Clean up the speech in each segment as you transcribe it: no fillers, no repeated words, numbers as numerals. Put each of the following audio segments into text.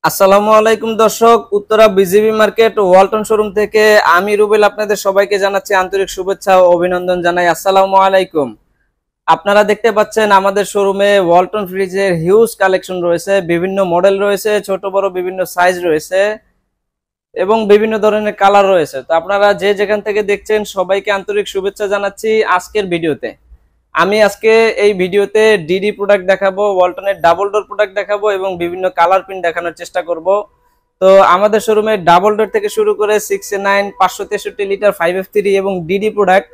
আসসালামু আলাইকুম দর্শক, Uttara BGB market Walton showroom থেকে আমি রুবেল আপনাদের সবাইকে জানাচ্ছি আন্তরিক শুভেচ্ছা ও অভিনন্দন জানাই। আসসালামু আলাইকুম। আপনারা দেখতে পাচ্ছেন আমাদের শোরুমে ওয়ালটন ফ্রিজের হিউজ কালেকশন রয়েছে, বিভিন্ন মডেল রয়েছে, ছোট বড় বিভিন্ন সাইজ রয়েছে এবং বিভিন্ন ধরনের কালার রয়েছে। তো আপনারা যে যেখান থেকে দেখছেন সবাইকে আন্তরিক শুভেচ্ছা জানাচ্ছি। আজকের ভিডিওতে আমি এই ভিডিওতে ডিডি প্রোডাক্ট দেখাবো, ওয়ালটনের ডাবল ডোর প্রোডাক্ট দেখাবো এবং বিভিন্ন কালার প্রিন্ট দেখানোর চেষ্টা করব। তো আমাদের শোরুমে ডাবল ডোর থেকে শুরু করে 6A9, 563 লিটার, 5F3 এবং ডিডি প্রোডাক্ট,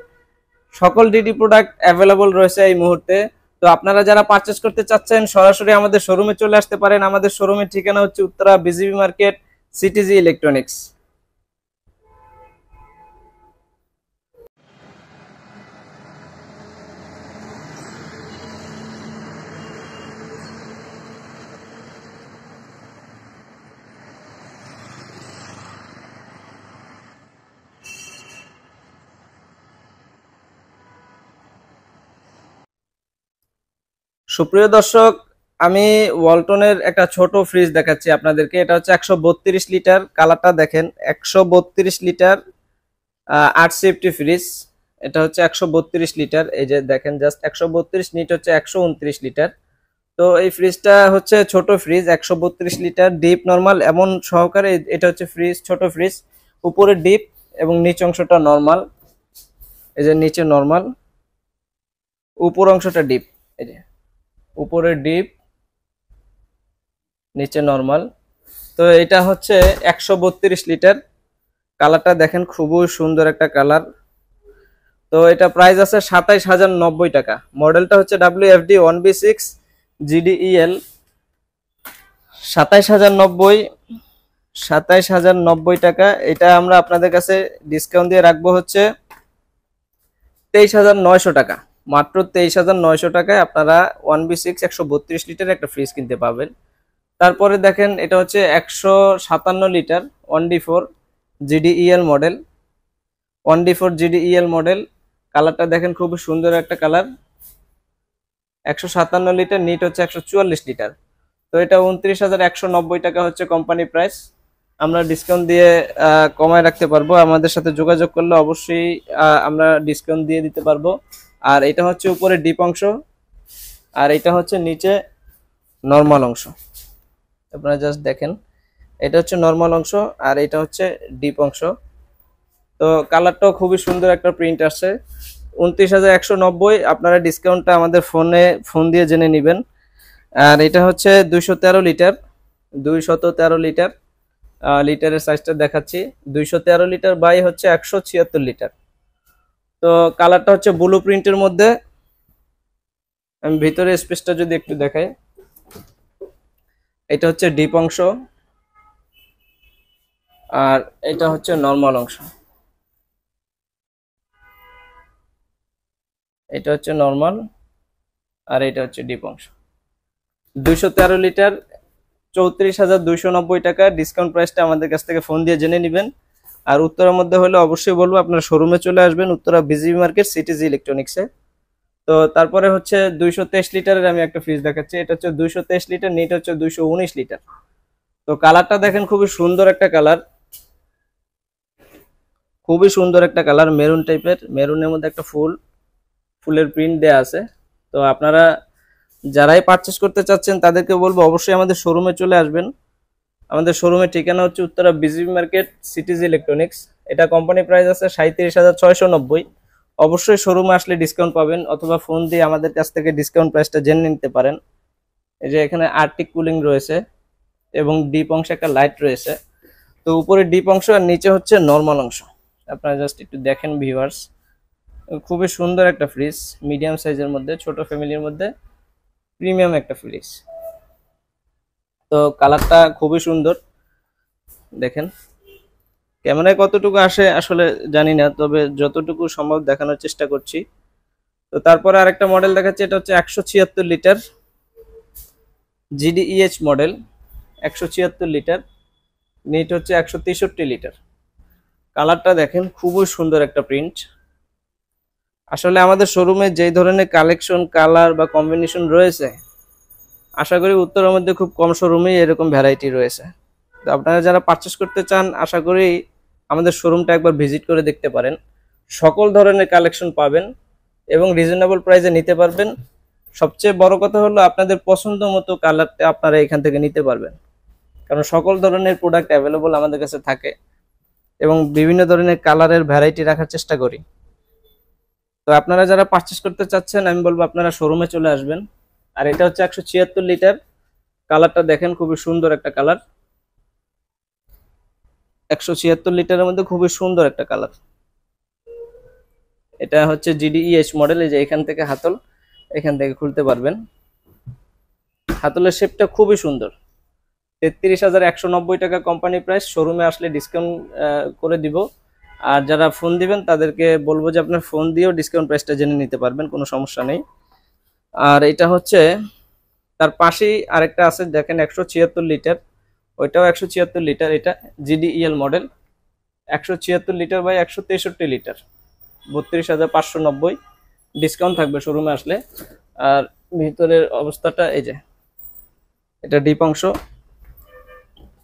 সকল ডিডি প্রোডাক্ট অ্যাভেলেবল রয়েছে এই মুহূর্তে। তো আপনারা যারা পারচেস করতে চাচ্ছেন সরাসরি আমাদের শোরুমে চলে আসতে পারেন। আমাদের শোরুমের ঠিকানা হচ্ছে Uttara BGB market, CTG electronics. সুপ্রিয় দর্শক, আমি ওয়ালটনের একটা ছোট ফ্রিজ দেখাচ্ছি আপনাদেরকে। এটা হচ্ছে 132 লিটার, কালারটা দেখেন, 132 লিটার 8 সেফটি ফ্রিজ। এটা হচ্ছে 132 লিটার, এই যে দেখেন, জাস্ট 132, নিট হচ্ছে 129 লিটার। তো এই ফ্রিজটা হচ্ছে ছোট ফ্রিজ, 132 লিটার, ডিপ নরমাল এমন সহকারে। এটা হচ্ছে ফ্রিজ, ছোট ফ্রিজ, উপরে ডিপ এবং নিচ অংশটা নরমাল। এই যে নিচে নরমাল, উপর অংশটা ডিপ। এই যে উপরে ডিপ, নিচে নরমাল। তো এটা হচ্ছে 132 লিটার, কালারটা দেখেন, খুবই সুন্দর একটা কালার। তো এটা প্রাইস আছে 27,090 টাকা। মডেলটা হচ্ছে WFD 1B6 GDEL। 27,090 টাকা। এটা আমরা আপনাদের কাছে ডিসকাউন্ট দিয়ে রাখবো হচ্ছে 23,900 টাকা। মাত্র 23,900 টাকায় আপনারা 1B6 132 লিটার একটা ফ্রিজ কিনতে পাবেন। তারপরে দেখেন, এটা হচ্ছে 157 litre 1D4 GDEL model, 1D4 GDEL model. কালারটা দেখেন, খুবই সুন্দর একটা কালার। 157 লিটার, নিট হচ্ছে 144 লিটার। তো এটা 29,190 টাকা হচ্ছে কোম্পানি প্রাইস। আমরা ডিসকাউন্ট দিয়ে কমায় রাখতে পারবো। আমাদের সাথে যোগাযোগ করলে অবশ্যই আমরা ডিসকাউন্ট দিয়ে দিতে পারবো। আর এটা হচ্ছে উপরে ডিপ অংশ, আর এটা হচ্ছে নিচে নরমাল অংশ। আপনারা জাস্ট দেখেন, এটা হচ্ছে নরমাল অংশ আর এটা হচ্ছে ডিপ অংশ। তো কালারটাও খুবই সুন্দর একটা প্রিন্ট আসছে। 29,190, আপনারা ডিসকাউন্টটা আমাদের ফোন দিয়ে জেনে নেবেন। আর এটা হচ্ছে 213 লিটার, 213 লিটার, লিটারের সাইজটা দেখাচ্ছি। 213 লিটার বাই হচ্ছে 176 লিটার। তো কালারটা হচ্ছে ব্লু প্রিন্টের মধ্যে। আমি ভিতরে স্পেসটা যদি একটু দেখাই, এটা হচ্ছে ডিপ অংশ আর এটা হচ্ছে নরমাল অংশ। এটা হচ্ছে নরমাল আর এটা হচ্ছে ডিপ অংশ। 213 লিটার, 34,290 টাকা। ডিসকাউন্ট প্রাইসটা আমাদের কাছ থেকে ফোন দিয়ে জেনে নেবেন। আর উত্তরার মধ্যে হলে অবশ্যই বলবো আপনারা শোরুমে চলে আসবেন, উত্তরা বিজিবি মার্কেট, সিটিজি ইলেকট্রনিক্সে। তো তারপরে হচ্ছে 223 লিটারের আমি একটা ফ্রিজ দেখাচ্ছি। এটা হচ্ছে 223 লিটার, নিট হচ্ছে 219 লিটার। তো কালারটা দেখেন, খুবই সুন্দর একটা কালার, খুবই সুন্দর একটা কালার, মেরুন টাইপের। মেরুনের মধ্যে একটা ফুলের প্রিন্ট দেয়া আছে। তো আপনারা যারাই পারচেস করতে চাচ্ছেন তাদেরকে বলবো অবশ্যই আমাদের শোরুমে চলে আসবেন। আমাদের শোরুমের ঠিকানা হচ্ছে Uttara BGB market, CTG electronics. এটা কোম্পানি প্রাইস আছে 37,690। অবশ্যই শোরুমে আসলে ডিসকাউন্ট পাবেন, অথবা ফোন দিয়ে আমাদের কাছ থেকে ডিসকাউন্ট প্রাইসটা জেনে নিতে পারেন। এই যে এখানে আর্টিক কুলিং রয়েছে এবং ডিপ অংশে একটা লাইট রয়েছে। তো উপরে ডিপ অংশ আর নিচে হচ্ছে নরমাল অংশ। আপনারা জাস্ট একটু দেখেন ভিউয়ার্স, খুবই সুন্দর একটা ফ্রিজ, মিডিয়াম সাইজের মধ্যে, ছোট ফ্যামিলির মধ্যে প্রিমিয়াম একটা ফ্রিজ। তো কালারটা খুবই সুন্দর, দেখেন। ক্যামেরায় কতটুকু আসে আসলে জানি না, তবে যতটুকু সম্ভব দেখানোর চেষ্টা করছি। তো তারপরে আরেকটা মডেল দেখাচ্ছি। এটা হচ্ছে 176 litre GDEH model, 176 litre, net হচ্ছে 163 লিটার। কালারটা দেখেন, খুবই সুন্দর একটা প্রিন্ট। আসলে আমাদের শোরুমে যেই ধরনের কালেকশন, কালার বা কম্বিনেশন রয়েছে, আশা করি উত্তরার মধ্যে খুব কম শোরুমেই এরকম ভ্যারাইটি রয়েছে। তো আপনারা যারা পারচেস করতে চান আশা করি আমাদের শোরুমটা একবার ভিজিট করে দেখতে পারেন। সকল ধরনের কালেকশন পাবেন এবং রিজনেবল প্রাইসে নিতে পারবেন। সবচেয়ে বড় কথা হলো আপনাদের পছন্দ মতো কালারটা আপনারা এখান থেকে নিতে পারবেন, কারণ সকল ধরনের প্রোডাক্ট অ্যাভেলেবল আমাদের কাছে থাকে এবং বিভিন্ন ধরনের কালারের ভ্যারাইটি রাখার চেষ্টা করি। তো আপনারা যারা পারচেস করতে চাচ্ছেন আমি বলবো আপনারা শোরুমে চলে আসবেন। আর এটা হচ্ছে 176 লিটার, কালারটা দেখেন খুবই সুন্দর একটা কালার। 176 লিটারের মধ্যে খুবই সুন্দর একটা কালার। এটা হচ্ছে জিডিএস মডেল। এই যে এখান থেকে হাতল, এখান থেকে খুলতে পারবেন। হাতলের শেপটা খুবই সুন্দর। 33,190 টাকা কোম্পানি প্রাইস। শোরুমে আসলে ডিসকাউন্ট করে দিব। আর যারা ফোন দিবেন তাদেরকে বলবো যে আপনার ফোন দিয়েও ডিসকাউন্ট প্রাইসটা জেনে নিতে পারবেন, কোনো সমস্যা নেই। আর এটা হচ্ছে তার পাশেই আরেকটা আছে দেখেন 176 লিটার, ওইটাও 176 লিটার। এটা GDL model, 176 litre by 163 litre, 32,590। Discount থাকবে শোরুমে আসলে। আর ভিতরের অবস্থাটা এই যে, এটা ডিপ অংশ,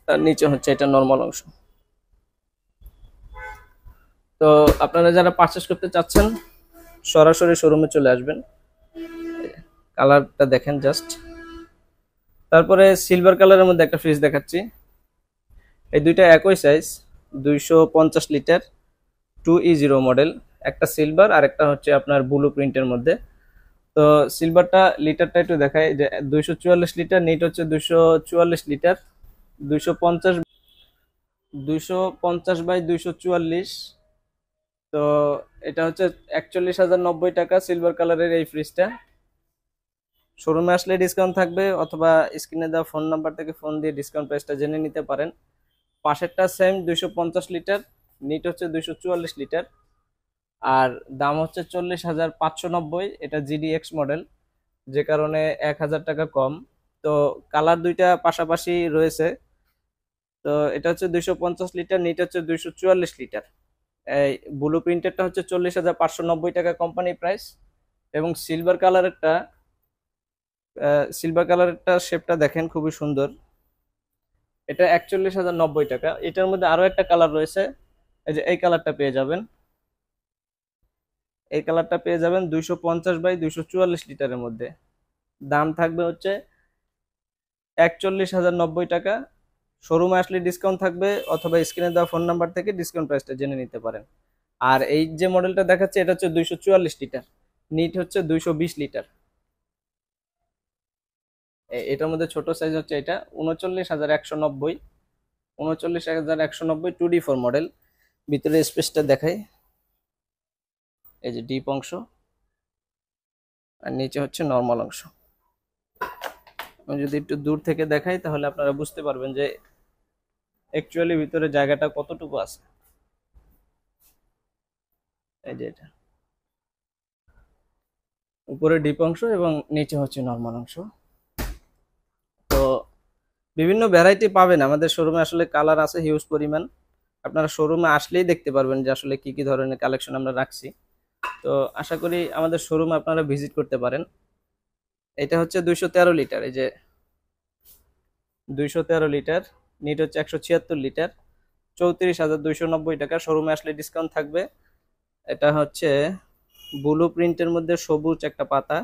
তার নিচে হচ্ছে এটা নরমাল অংশ। তো আপনারা যারা পারচেস করতে চাচ্ছেন সরাসরি শোরুমে চলে আসবেন। কালারটা দেখেন জাস্ট। তারপরে সিলভার কালারের মধ্যে একটা ফ্রিজ দেখাচ্ছি। এই দুইটা একই সাইজ, 250 লিটার, 2E0 মডেল। একটা সিলভার আর একটা হচ্ছে আপনার ব্লু প্রিন্টের মধ্যে। তো সিলভারটা লিটারটা একটু দেখায় যে 244 লিটার, নিট হচ্ছে 244 লিটার, 250 বাই 244। তো এটা হচ্ছে 41,090 টাকা সিলভার কালারের এই ফ্রিজটা। শোরুমে আসলে ডিসকাউন্ট থাকবে, অথবা স্ক্রিনে দেওয়া ফোন নাম্বার থেকে ফোন দিয়ে ডিসকাউন্ট প্রাইসটা জেনে নিতে পারেন। পাশেরটা সেম 250 লিটার, নিট হচ্ছে 244 লিটার, আর দাম হচ্ছে 40,590। এটা জিডিএক্স মডেল, যে কারণে 1,000 টাকা কম। তো কালার দুইটা পাশাপাশি রয়েছে। তো এটা হচ্ছে 250 লিটার, নিট হচ্ছে 244 লিটার। এই ব্লু প্রিন্টেরটা হচ্ছে 40,590 টাকা কোম্পানি প্রাইস। এবং সিলভার কালারেরটা শেপটা দেখেন খুবই সুন্দর। এটা 41,090 টাকা। এটার মধ্যে আরো একটা কালার রয়েছে, এই যে এই কালারটা পেয়ে যাবেন। এই কালারটা পেয়ে যাবেন 250 বাই 244 লিটারের মধ্যে। দাম থাকবে হচ্ছে 41,090 টাকা। শোরুমে আসলে ডিসকাউন্ট থাকবে, অথবা স্ক্রিনে দেওয়া ফোন নাম্বার থেকে ডিসকাউন্ট প্রাইসটা জেনে নিতে পারেন। আর এই যে মডেলটা দেখাচ্ছে এটা হচ্ছে 244 লিটার, নিট হচ্ছে 220 লিটার। এটার মধ্যে ছোট সাইজ হচ্ছে এটা 39,190, 39,190 2D4 মডেল। ভিতরে স্পেসটা দেখাই, এই যে ডিপ অংশ আর নিচে হচ্ছে নরমাল অংশ। আমি যদি একটু দূর থেকে দেখাই তাহলে আপনারা বুঝতে পারবেন যে অ্যাকচুয়ালি ভিতরে জায়গাটা কতটুকু আছে। এই যে এটা উপরে ডিপ অংশ এবং নিচে হচ্ছে নরমাল অংশ। তো বিভিন্ন ভ্যারাইটি পাবেন আমাদের শোরুমে। আসলে কালার আছে হিউজ পরিমাণ। আপনারা শোরুমে আসলেই দেখতে পারবেন যে আসলে কি কি ধরনের কালেকশন আমরা রাখছি। তো আশা করি আমাদের শোরুমে আপনারা ভিজিট করতে পারেন। এটা হচ্ছে 213 লিটার, এই যে 213 লিটার, নিট হচ্ছে 176 লিটার, 34,290 টাকা। শোরুমে আসলে ডিসকাউন্ট থাকবে। এটা হচ্ছে ব্লু প্রিন্টের মধ্যে সবুজ একটা পাতা,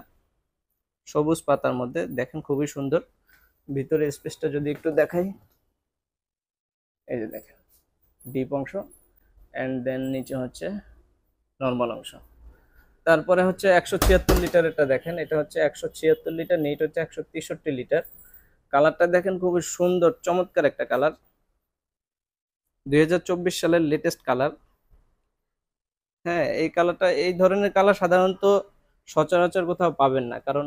সবুজ পাতার মধ্যে দেখেন খুবই সুন্দর। ভিতরে স্পেসটা যদি একটু দেখাই, এই যে দেখেন ডিপ অংশ এন্ড দেন নিচে হচ্ছে নরমাল অংশ। তারপরে হচ্ছে 176 লিটার, এটা দেখেন এটা হচ্ছে 176 লিটার, নিট হচ্ছে 163 লিটার। কালারটা দেখেন খুবই সুন্দর, চমৎকার একটা কালার, 2024 সালের লেটেস্ট কালার। হ্যাঁ, এই কালারটা, এই ধরনের কালার সাধারণত সচরাচর কোথাও পাবেন না, কারণ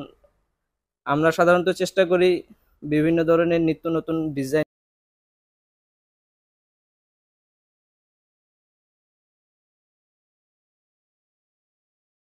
আমরা সাধারণত চেষ্টা করি বিভিন্ন ধরনের নিত্য নতুন ডিজাইন